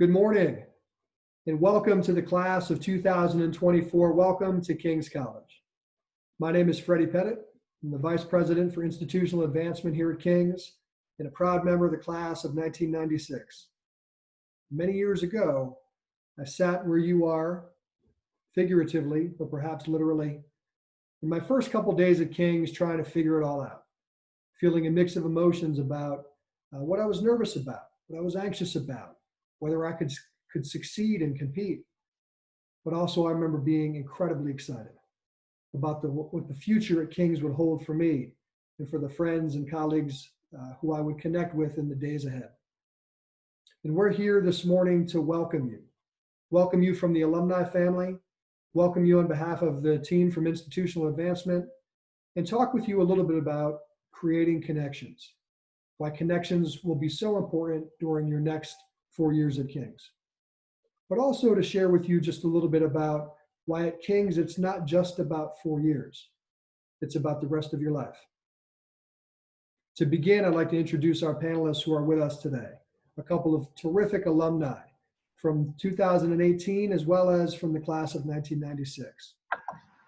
Good morning and welcome to the class of 2024. Welcome to King's College. My name is Freddie Pettit. I'm the Vice President for Institutional Advancement here at King's and a proud member of the class of 1996. Many years ago, I sat where you are, figuratively, but perhaps literally, in my first couple days at King's trying to figure it all out, feeling a mix of emotions about what I was nervous about, what I was anxious about, whether I could succeed and compete. But also I remember being incredibly excited about what the future at King's would hold for me and for the friends and colleagues who I would connect with in the days ahead. And we're here this morning to welcome you from the alumni family, welcome you on behalf of the team from Institutional Advancement, and talk with you a little bit about creating connections, why connections will be so important during your next 4 years at King's. But also to share with you just a little bit about why at King's it's not just about 4 years, it's about the rest of your life. To begin, I'd like to introduce our panelists who are with us today, a couple of terrific alumni from 2018 as well as from the class of 1996.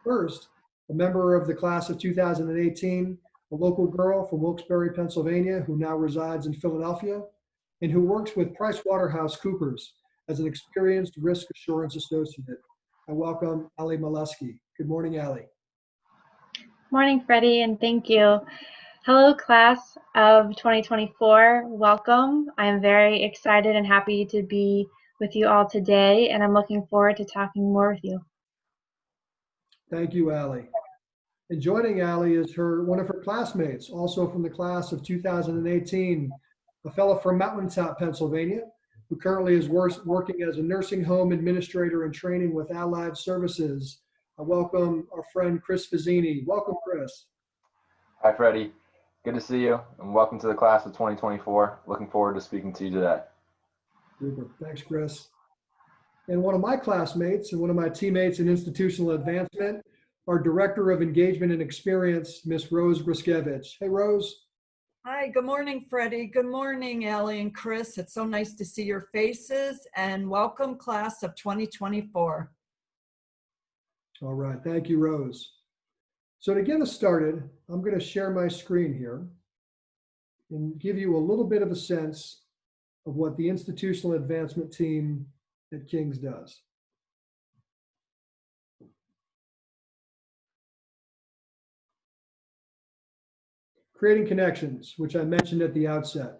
First, a member of the class of 2018, a local girl from Wilkes-Barre, Pennsylvania, who now resides in Philadelphia, and who works with PricewaterhouseCoopers as an experienced risk assurance associate. I welcome Ali Molesky. Good morning, Ali. Morning, Freddie, and thank you. Hello, class of 2024. Welcome. I am very excited and happy to be with you all today, and I'm looking forward to talking more with you. Thank you, Ali. And joining Ali is one of her classmates, also from the class of 2018, a fellow from Mountaintop, Pennsylvania, who currently is working as a nursing home administrator in training with Allied Services. I welcome our friend Chris Fazzini. Welcome, Chris. Hi, Freddie. Good to see you, and welcome to the class of 2024. Looking forward to speaking to you today. Super. Thanks, Chris. And one of my classmates and one of my teammates in Institutional Advancement, our Director of Engagement and Experience, Miss Rose Briskevich. Hey, Rose. Hi, good morning, Freddie. Good morning, Allie and Chris. It's so nice to see your faces, and welcome, class of 2024. All right, thank you, Rose. So to get us started, I'm going to share my screen here and give you a little bit of a sense of what the Institutional Advancement team at King's does. Creating connections, which I mentioned at the outset.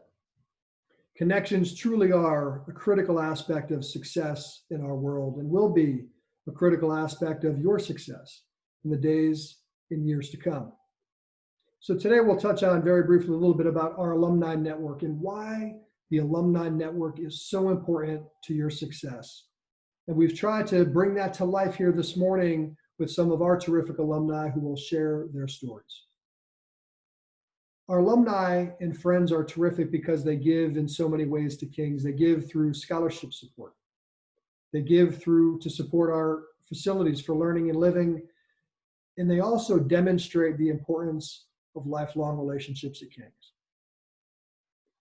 Connections truly are a critical aspect of success in our world and will be a critical aspect of your success in the days and years to come. So today we'll touch on very briefly a little bit about our alumni network and why the alumni network is so important to your success. And we've tried to bring that to life here this morning with some of our terrific alumni who will share their stories. Our alumni and friends are terrific because they give in so many ways to King's. They give through scholarship support. They give to support our facilities for learning and living. And they also demonstrate the importance of lifelong relationships at King's.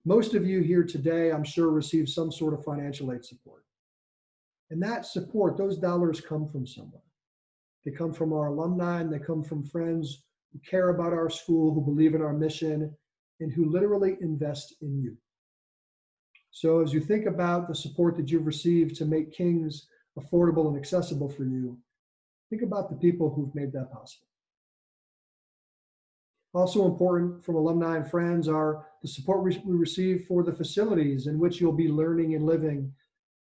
Most of you here today, I'm sure, receive some sort of financial aid support. And that support, those dollars come from somewhere. They come from our alumni and they come from friends who care about our school, who believe in our mission, and who literally invest in you. So as you think about the support that you've received to make King's affordable and accessible for you, think about the people who've made that possible. Also important from alumni and friends are the support we receive for the facilities in which you'll be learning and living.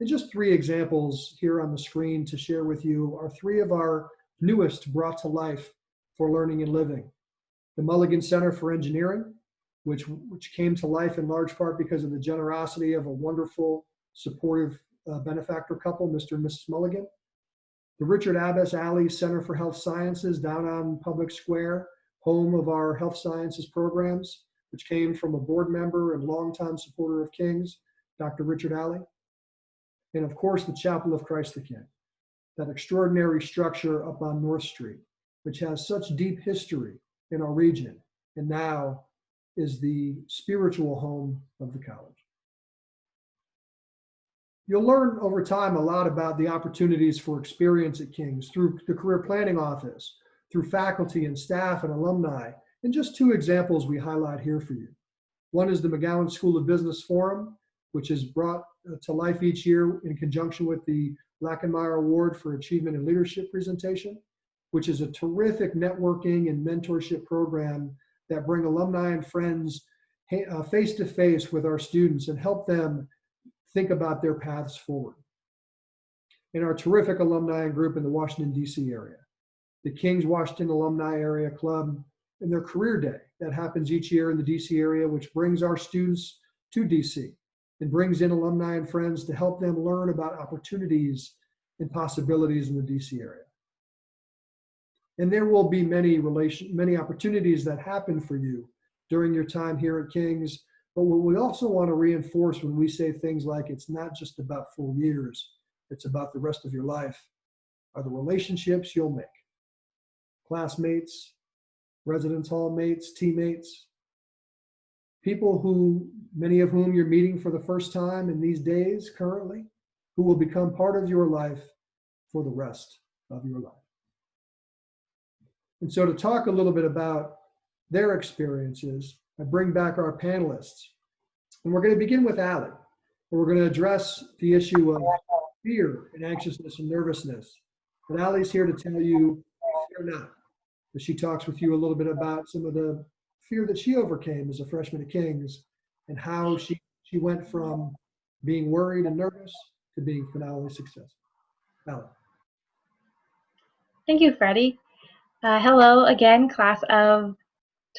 And just 3 examples here on the screen to share with you are 3 of our newest brought to life for learning and living. The Mulligan Center for Engineering, which came to life in large part because of the generosity of a wonderful, supportive benefactor couple, Mr. and Mrs. Mulligan. The Richard Abbas Alley Center for Health Sciences down on Public Square, home of our health sciences programs, which came from a board member and longtime supporter of King's, Dr. Richard Alley. And of course, the Chapel of Christ the King, that extraordinary structure up on North Street, which has such deep history in our region and now is the spiritual home of the college. You'll learn over time a lot about the opportunities for experience at King's through the Career Planning Office, through faculty and staff and alumni, and just two examples we highlight here for you. One is the McGowan School of Business Forum, which is brought to life each year in conjunction with the Lachenmeyer Award for Achievement in Leadership presentation, which is a terrific networking and mentorship program that bring alumni and friends face to face with our students and help them think about their paths forward. In our terrific alumni group in the Washington, D.C. area, the King's Washington Alumni Area Club and their career day that happens each year in the D.C. area, which brings our students to D.C. and brings in alumni and friends to help them learn about opportunities and possibilities in the D.C. area. And there will be many opportunities that happen for you during your time here at King's. But what we also want to reinforce when we say things like it's not just about 4 years, it's about the rest of your life, are the relationships you'll make. Classmates, residence hall mates, teammates, people who, many of whom you're meeting for the first time in these days currently, who will become part of your life for the rest of your life. And so to talk a little bit about their experiences, I bring back our panelists. And we're going to begin with Allie, and we're going to address the issue of fear and anxiousness and nervousness. And Allie's here to tell you, fear not. As she talks with you a little bit about some of the fear that she overcame as a freshman at King's and how she went from being worried and nervous to being phenomenally successful. Allie. Thank you, Freddie. Hello again, class of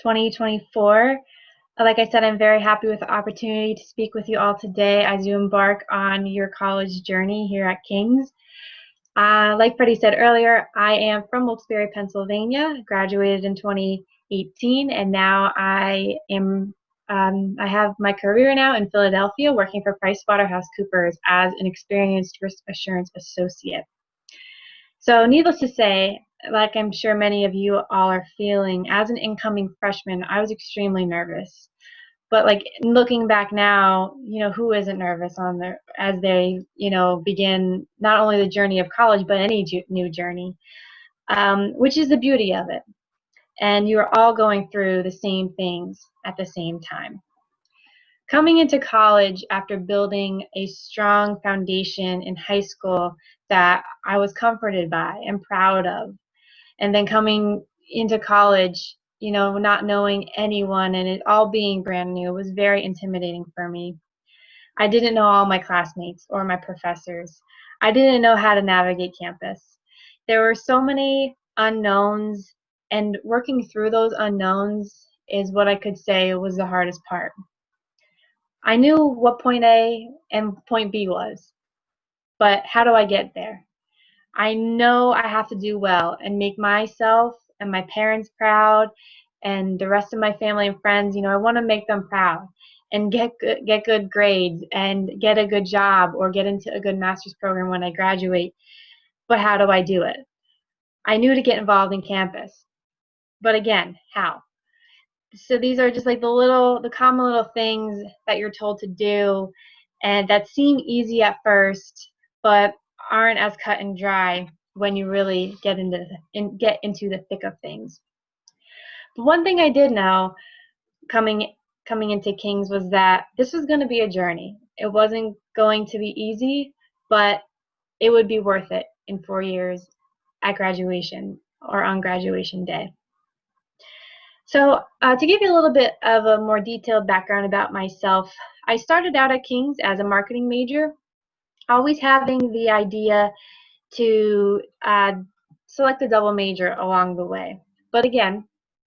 2024. Like I said, I'm very happy with the opportunity to speak with you all today as you embark on your college journey here at King's. Like Freddie said earlier, I am from Wilkes-Barre, Pennsylvania, graduated in 2018, and now I have my career now in Philadelphia, working for PricewaterhouseCoopers as an experienced risk assurance associate. So needless to say, like I'm sure many of you all are feeling, as an incoming freshman, I was extremely nervous. But like looking back now, who isn't nervous as they, begin not only the journey of college, but any new journey, which is the beauty of it. And you're all going through the same things at the same time. Coming into college after building a strong foundation in high school that I was comforted by and proud of, and then coming into college, not knowing anyone and it all being brand new was very intimidating for me. I didn't know all my classmates or my professors. I didn't know how to navigate campus. There were so many unknowns, and working through those unknowns is what I could say was the hardest part. I knew what point A and point B was, but how do I get there? I know I have to do well and make myself and my parents proud and the rest of my family and friends. I want to make them proud and get good grades and get a good job or get into a good master's program when I graduate. But how do I do it? I knew to get involved in campus. But again, how? So these are just like the common little things that you're told to do and that seem easy at first, but aren't as cut and dry when you really get into the thick of things. But one thing I did know coming into King's was that this was going to be a journey. It wasn't going to be easy, but it would be worth it in 4 years at graduation or on graduation day. So to give you a little bit of a more detailed background about myself, I started out at King's as a marketing major, always having the idea to select a double major along the way. But again,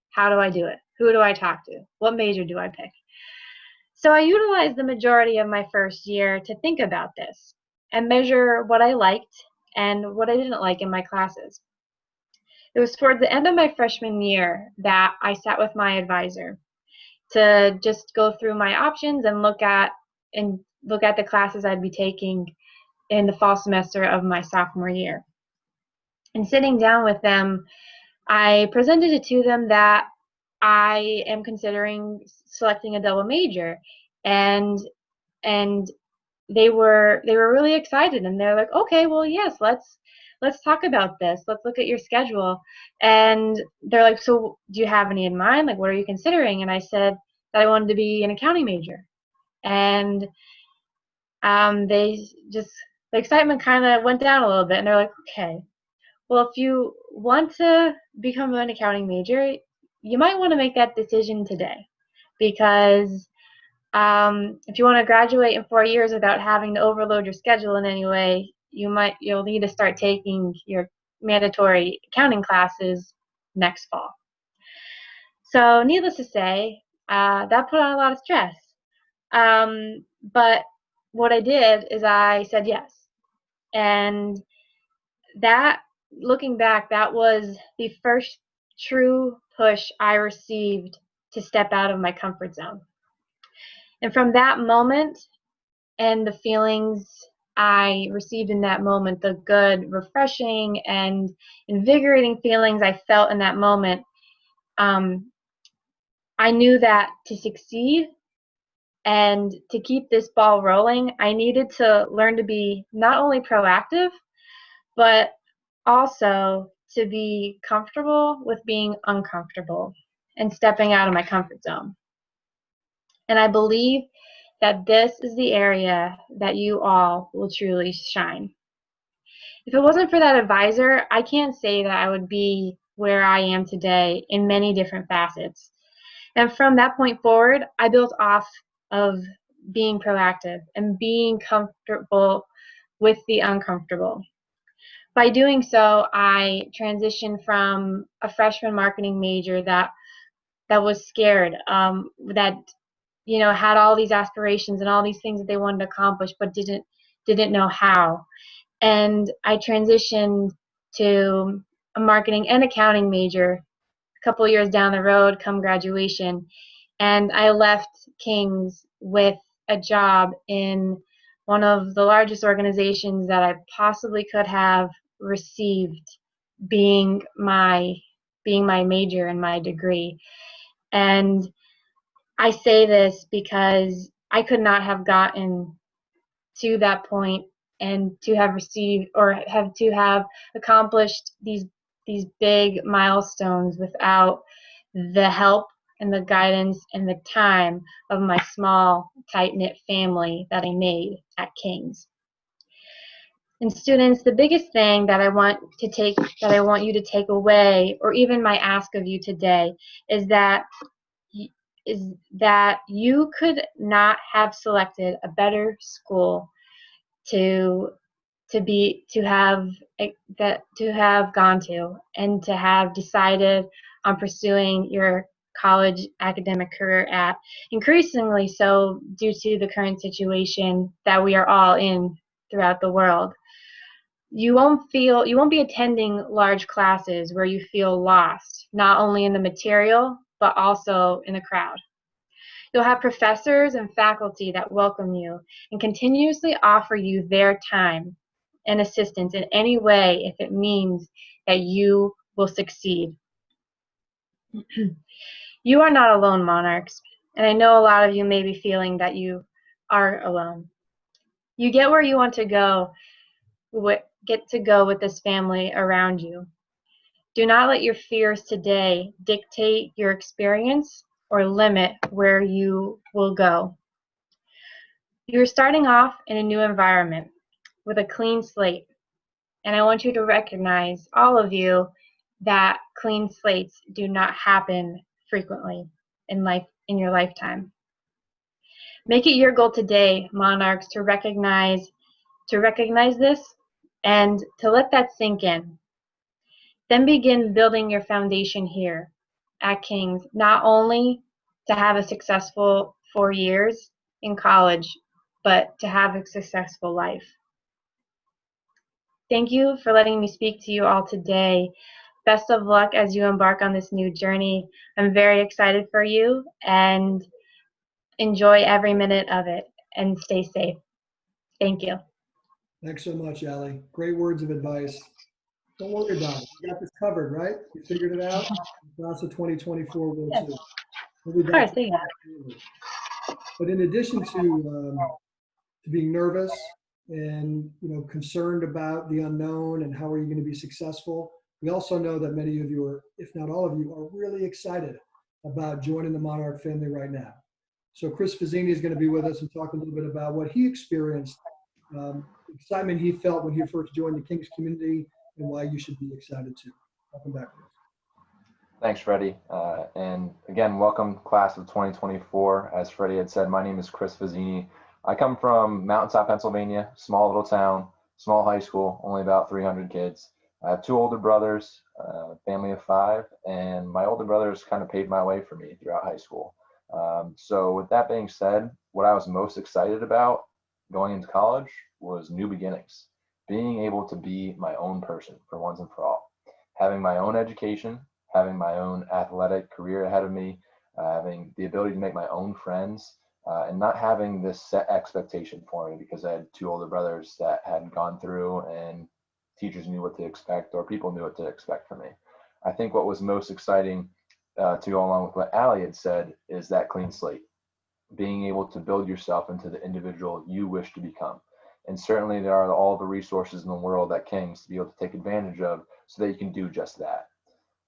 how do I do it? Who do I talk to? What major do I pick? So I utilized the majority of my first year to think about this and measure what I liked and what I didn't like in my classes. It was towards the end of my freshman year that I sat with my advisor to just go through my options and look at the classes I'd be taking in the fall semester of my sophomore year. And sitting down with them, I presented it to them that I am considering selecting a double major, and they were really excited, and they're like, okay, well, yes, let's talk about this. Let's look at your schedule. And they're like, so do you have any in mind? Like, what are you considering? And I said that I wanted to be an accounting major. And they just, the excitement kind of went down a little bit, and they're like, okay, well, if you want to become an accounting major, you might want to make that decision today, because if you want to graduate in 4 years without having to overload your schedule in any way, you'll need to start taking your mandatory accounting classes next fall. So needless to say, that put on a lot of stress. But what I did is I said yes. And that, looking back, that was the first true push I received to step out of my comfort zone. And from that moment, and the feelings I received in that moment, the good, refreshing, and invigorating feelings I felt in that moment, I knew that to succeed and to keep this ball rolling, I needed to learn to be not only proactive, but also to be comfortable with being uncomfortable and stepping out of my comfort zone. And I believe that this is the area that you all will truly shine. If it wasn't for that advisor, I can't say that I would be where I am today in many different facets. And from that point forward, I built off of being proactive and being comfortable with the uncomfortable. By doing so, I transitioned from a freshman marketing major that was scared, that had all these aspirations and all these things that they wanted to accomplish, but didn't know how. And I transitioned to a marketing and accounting major a couple years down the road, come graduation, and I left King's with a job in one of the largest organizations that I possibly could have received, being my major and my degree. And I say this because I could not have gotten to that point and to have received or have to have accomplished these big milestones without the help and the guidance and the time of my small, tight-knit family that I made at King's. And students, the biggest thing that I want you to take away, or even my ask of you today, is that you could not have selected a better school to have gone to, and to have decided on pursuing your college academic career at, increasingly so due to the current situation that we are all in throughout the world. You won't be attending large classes where you feel lost, not only in the material, but also in the crowd. You'll have professors and faculty that welcome you and continuously offer you their time and assistance in any way if it means that you will succeed. You are not alone, monarchs, and I know a lot of you may be feeling that you are alone. You get where you want to go, with this family around you. Do not let your fears today dictate your experience or limit where you will go. You're starting off in a new environment with a clean slate, and I want you to recognize, all of you, that clean slates do not happen frequently in your lifetime. Make it your goal today, monarchs, to recognize this and to let that sink in. Then begin building your foundation here at King's, not only to have a successful 4 years in college, but to have a successful life. Thank you for letting me speak to you all today. Best of luck as you embark on this new journey. I'm very excited for you, and enjoy every minute of it, and stay safe. Thank you. Thanks so much, Allie. Great words of advice. Don't worry about it. You got this covered, right? You figured it out. Class of 2024 will Yes. too. We'll be Of course, back. yeah. But in addition to to being nervous and concerned about the unknown and how are you going to be successful. We also know that many of you are, if not all of you, are really excited about joining the Monarch family right now. So Chris Fazzini is going to be with us and talk a little bit about what he experienced, excitement he felt when he first joined the King's community, and why you should be excited too. Welcome back, Chris. Thanks, Freddie. And again, welcome class of 2024. As Freddie had said, my name is Chris Fazzini. I come from Mountaintop, Pennsylvania, small little town, small high school, only about 300 kids. I have two older brothers, family of 5, and my older brothers kind of paved my way for me throughout high school. So with that being said, what I was most excited about going into college was new beginnings, being able to be my own person for once and for all, having my own education, having my own athletic career ahead of me, having the ability to make my own friends, and not having this set expectation for me because I had two older brothers that had gone through and teachers knew what to expect or people knew what to expect from me. I think what was most exciting to go along with what Allie had said is that clean slate, being able to build yourself into the individual you wish to become. And certainly there are all the resources in the world at King's to be able to take advantage of so that you can do just that.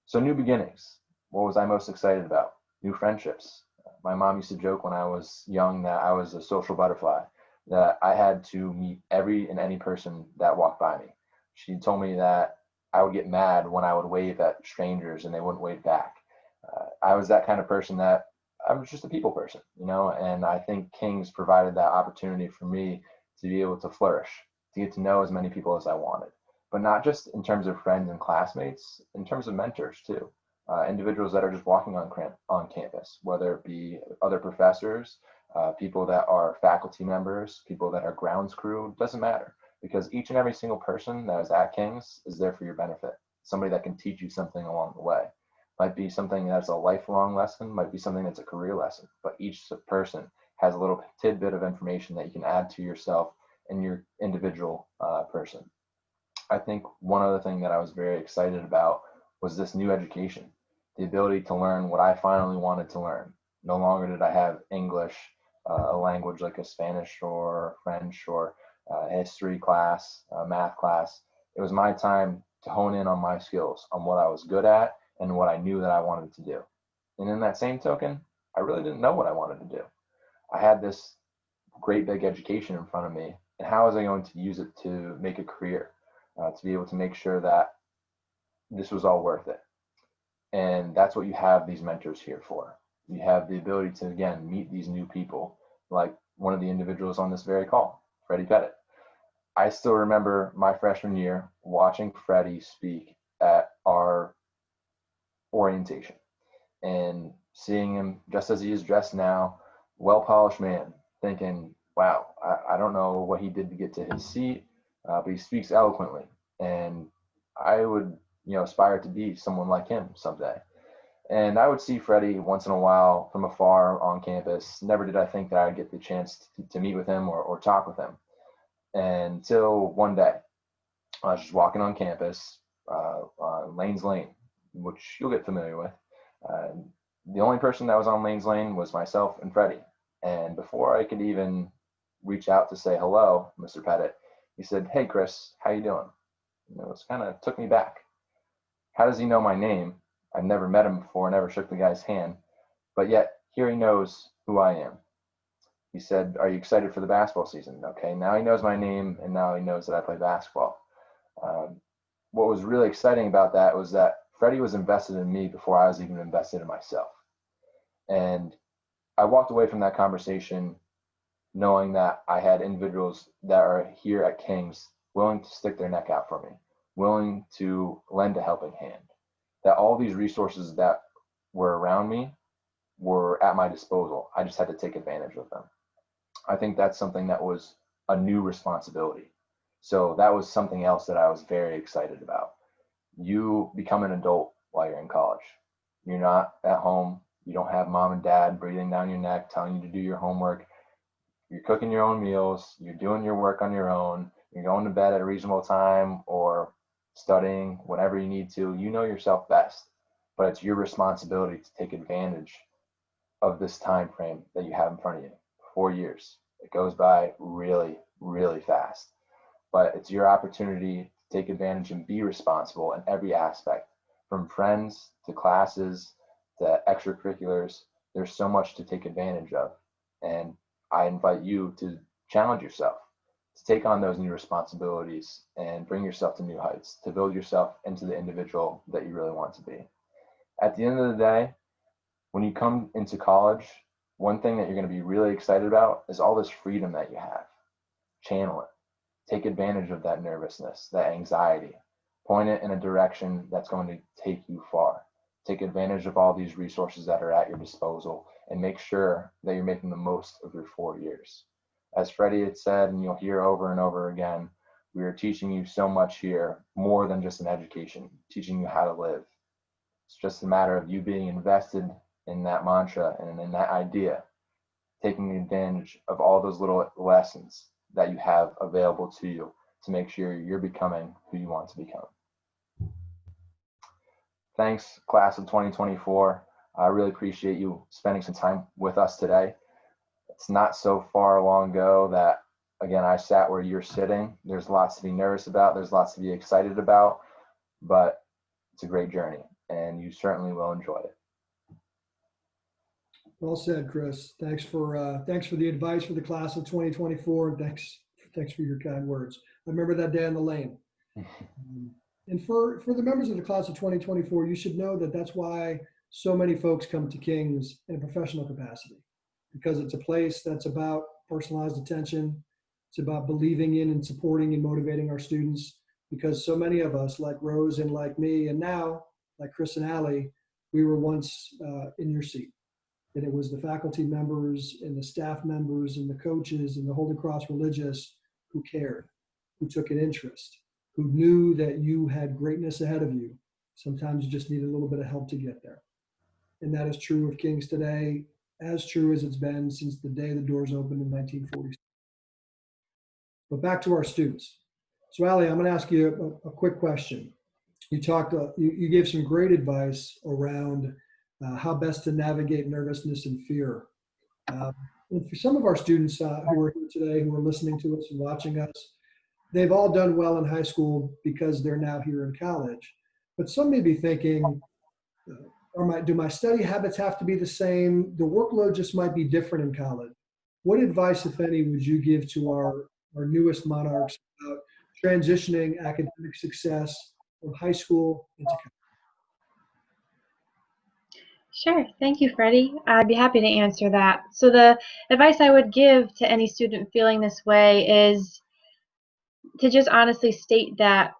So new beginnings, what was I most excited about? New friendships. My mom used to joke when I was young that I was a social butterfly, that I had to meet every and any person that walked by me. She told me that I would get mad when I would wave at strangers and they wouldn't wave back. I was that kind of person that I was just a people person, and I think King's provided that opportunity for me to be able to flourish, to get to know as many people as I wanted, but not just in terms of friends and classmates, in terms of mentors too. Individuals that are just walking on campus, whether it be other professors, people that are faculty members, people that are grounds crew, doesn't matter, because each and every single person that is at King's is there for your benefit. Somebody that can teach you something along the way. Might be something that's a lifelong lesson, might be something that's a career lesson, but each person has a little tidbit of information that you can add to yourself and your individual person. I think one other thing that I was very excited about was this new education, the ability to learn what I finally wanted to learn. No longer did I have English, a language like a Spanish or French or history class, math class. It was my time to hone in on my skills, on what I was good at and what I knew that I wanted to do. And in that same token, I really didn't know what I wanted to do. I had this great big education in front of me, and how was I going to use it to make a career, to be able to make sure that this was all worth it? And that's what you have these mentors here for. You have the ability to, again, meet these new people, like one of the individuals on this very call, Freddie Pettit. I still remember my freshman year watching Freddie speak at our orientation and seeing him just as he is dressed now, well-polished man, thinking, wow, I don't know what he did to get to his seat, but he speaks eloquently. And I would, aspire to be someone like him someday. And I would see Freddie once in a while from afar on campus. Never did I think that I'd get the chance to meet with him or talk with him. Until one day, I was just walking on campus, Lane's Lane, which you'll get familiar with. The only person that was on Lane's Lane was myself and Freddie. And before I could even reach out to say hello, Mr. Pettit, he said, "Hey, Chris, how you doing?" And it was kind of took me back. How does he know my name? I've never met him before, never shook the guy's hand, but yet here he knows who I am. He said, "Are you excited for the basketball season?" Okay, now he knows my name, and now he knows that I play basketball. What was really exciting about that was that Freddie was invested in me before I was even invested in myself. And I walked away from that conversation knowing that I had individuals that are here at King's willing to stick their neck out for me, willing to lend a helping hand, that all these resources that were around me were at my disposal. I just had to take advantage of them. I think that's something that was a new responsibility. So that was something else that I was very excited about. You become an adult while you're in college. You're not at home. You don't have mom and dad breathing down your neck, telling you to do your homework. You're cooking your own meals. You're doing your work on your own. You're going to bed at a reasonable time or studying whenever you need to. You know yourself best, but it's your responsibility to take advantage of this time frame that you have in front of you. 4 years. It goes by really, really fast. But it's your opportunity to take advantage and be responsible in every aspect, from friends to classes to extracurriculars. There's so much to take advantage of. And I invite you to challenge yourself, to take on those new responsibilities and bring yourself to new heights, to build yourself into the individual that you really want to be. At the end of the day, when you come into college, one thing that you're going to be really excited about is all this freedom that you have. Channel it. Take advantage of that nervousness, that anxiety. Point it in a direction that's going to take you far. Take advantage of all these resources that are at your disposal and make sure that you're making the most of your 4 years. As Freddie had said, and you'll hear over and over again, we are teaching you so much here, more than just an education, teaching you how to live. It's just a matter of you being invested in that mantra and in that idea, taking advantage of all those little lessons that you have available to you to make sure you're becoming who you want to become. Thanks, class of 2024. I really appreciate you spending some time with us today. It's not so far long ago that, again, I sat where you're sitting. There's lots to be nervous about. There's lots to be excited about, but it's a great journey, and you certainly will enjoy it. Well said, Chris. Thanks for the advice for the class of 2024. Thanks for your kind words. I remember that day in the lane. And for the members of the class of 2024, you should know that that's why so many folks come to King's in a professional capacity, because it's a place that's about personalized attention. It's about believing in and supporting and motivating our students, because so many of us, like Rose and like me, and now like Chris and Allie, we were once in your seat. And it was the faculty members and the staff members and the coaches and the Holy Cross Religious who cared, who took an interest, who knew that you had greatness ahead of you. Sometimes you just need a little bit of help to get there. And that is true of King's today, as true as it's been since the day the doors opened in 1946. But back to our students. So Allie, I'm going to ask you a quick question. You gave some great advice around how best to navigate nervousness and fear. And for some of our students who are here today, who are listening to us and watching us, they've all done well in high school because they're now here in college. But some may be thinking, do my study habits have to be the same? The workload just might be different in college. What advice, if any, would you give to our newest monarchs about transitioning academic success from high school into college? Sure. Thank you, Freddie. I'd be happy to answer that. So the advice I would give to any student feeling this way is to just honestly state that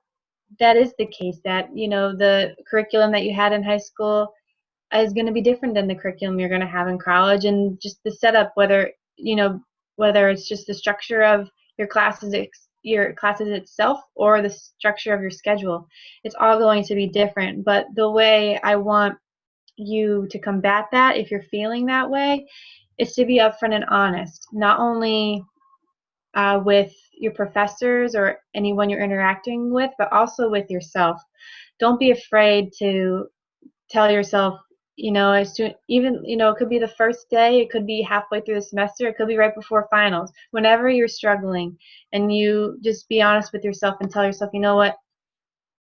that is the case, that, the curriculum that you had in high school is going to be different than the curriculum you're going to have in college, and just the setup, whether it's just the structure of your classes itself or the structure of your schedule, it's all going to be different. But the way I want you to combat that, if you're feeling that way, is to be upfront and honest, not only with your professors or anyone you're interacting with, but also with yourself. Don't be afraid to tell yourself, it could be the first day, it could be halfway through the semester, it could be right before finals. Whenever you're struggling, and you just be honest with yourself and tell yourself, you know what,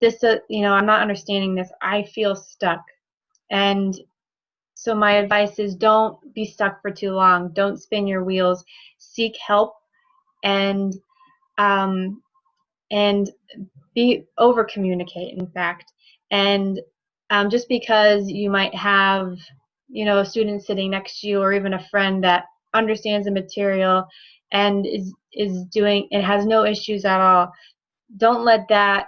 I'm not understanding this. I feel stuck. And so my advice is, don't be stuck for too long. Don't spin your wheels. Seek help, and be over communicate, in fact. And just because you might have a student sitting next to you, or even a friend that understands the material and is doing it, has no issues at all, don't let that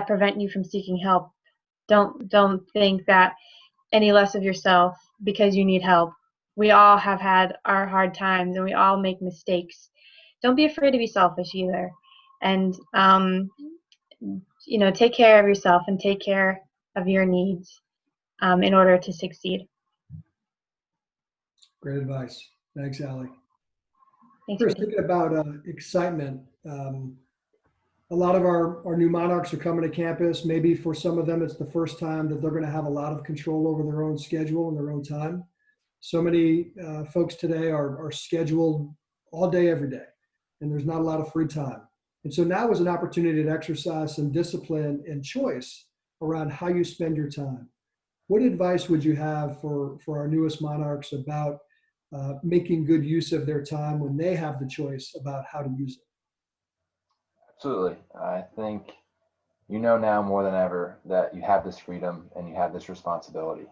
prevent you from seeking help. Don't think that any less of yourself because you need help. We all have had our hard times, and we all make mistakes. Don't be afraid to be selfish either. And take care of yourself and take care of your needs in order to succeed. Great advice. Thanks, Allie. Thanks. Chris, thinking about excitement, a lot of our new monarchs are coming to campus. Maybe for some of them, it's the first time that they're going to have a lot of control over their own schedule and their own time. So many folks today are scheduled all day, every day, and there's not a lot of free time. And so now is an opportunity to exercise some discipline and choice around how you spend your time. What advice would you have for our newest monarchs about making good use of their time when they have the choice about how to use it? Absolutely. I think you know now more than ever that you have this freedom and you have this responsibility.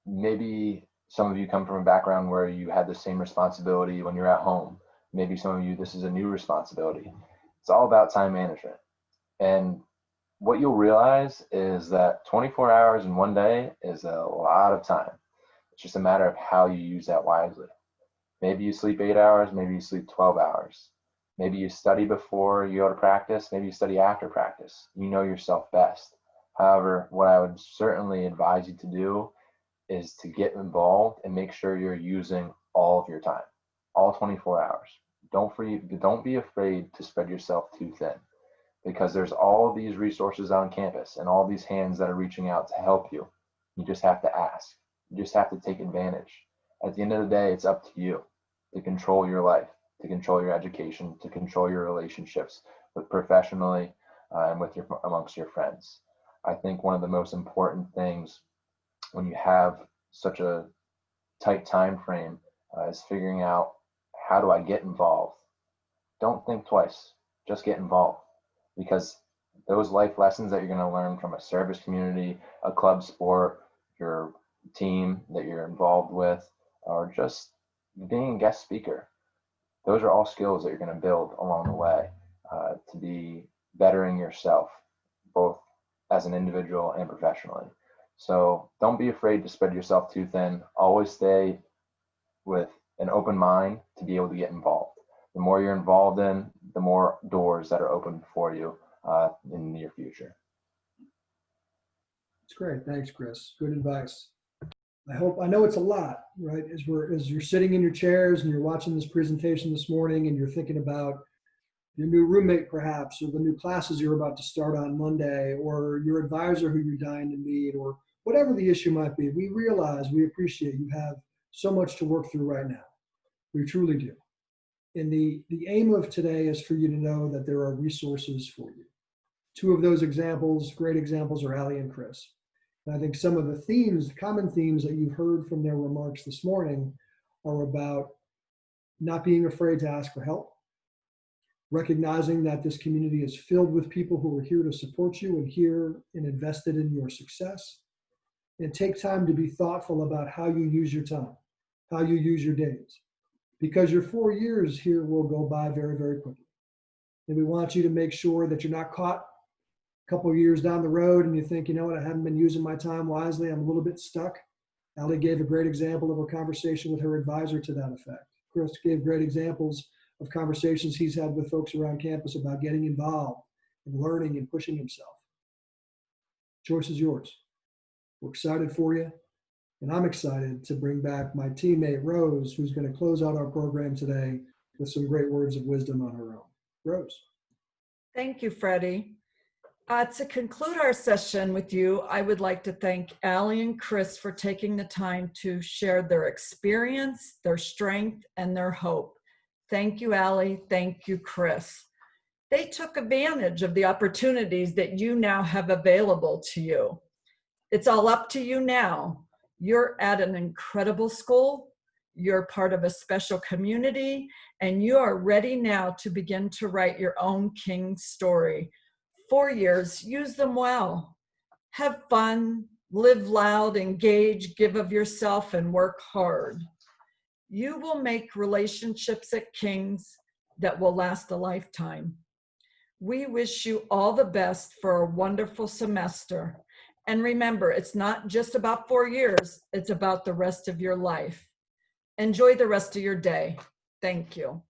Maybe some of you come from a background where you had the same responsibility when you're at home. Maybe some of you, this is a new responsibility. It's all about time management. And what you'll realize is that 24 hours in one day is a lot of time. It's just a matter of how you use that wisely. Maybe you sleep 8 hours, maybe you sleep 12 hours. Maybe you study before you go to practice, maybe you study after practice. You know yourself best. However, what I would certainly advise you to do is to get involved and make sure you're using all of your time, all 24 hours. Don't be afraid to spread yourself too thin, because there's all these resources on campus and all these hands that are reaching out to help you. You just have to ask. You just have to take advantage. At the end of the day, it's up to you to control your life, to control your education, to control your relationships with professionally and with amongst your friends. I think one of the most important things when you have such a tight time frame is figuring out, how do I get involved? Don't think twice, just get involved, because those life lessons that you're going to learn from a service community, a club sport, your team that you're involved with, or just being a guest speaker, those are all skills that you're going to build along the way to be bettering yourself, both as an individual and professionally. So don't be afraid to spread yourself too thin. Always stay with an open mind to be able to get involved. The more you're involved in, the more doors that are open for you in the near future. It's great. Thanks, Chris. Good advice. I know it's a lot, right? As you're sitting in your chairs and you're watching this presentation this morning and you're thinking about your new roommate perhaps, or the new classes you're about to start on Monday, or your advisor who you're dying to meet, or whatever the issue might be. We appreciate you have so much to work through right now. We truly do. And the aim of today is for you to know that there are resources for you. Two of those examples, great examples, are Allie and Chris. And I think some of the common themes that you've heard from their remarks this morning are about not being afraid to ask for help, recognizing that this community is filled with people who are here to support you and here and invested in your success. And take time to be thoughtful about how you use your time, how you use your days, because your 4 years here will go by very, very quickly. And we want you to make sure that you're not caught a couple of years down the road and you think, you know what, I haven't been using my time wisely, I'm a little bit stuck. Allie gave a great example of a conversation with her advisor to that effect. Chris gave great examples of conversations he's had with folks around campus about getting involved and learning and pushing himself. Choice is yours. We're excited for you. And I'm excited to bring back my teammate, Rose, who's going to close out our program today with some great words of wisdom on her own. Rose. Thank you, Freddie. To conclude our session with you, I would like to thank Allie and Chris for taking the time to share their experience, their strength, and their hope. Thank you, Allie. Thank you, Chris. They took advantage of the opportunities that you now have available to you. It's all up to you now. You're at an incredible school. You're part of a special community, and you are ready now to begin to write your own King story. 4 years, use them well. Have fun, live loud, engage, give of yourself, and work hard. You will make relationships at King's that will last a lifetime. We wish you all the best for a wonderful semester. And remember, it's not just about 4 years, it's about the rest of your life. Enjoy the rest of your day. Thank you.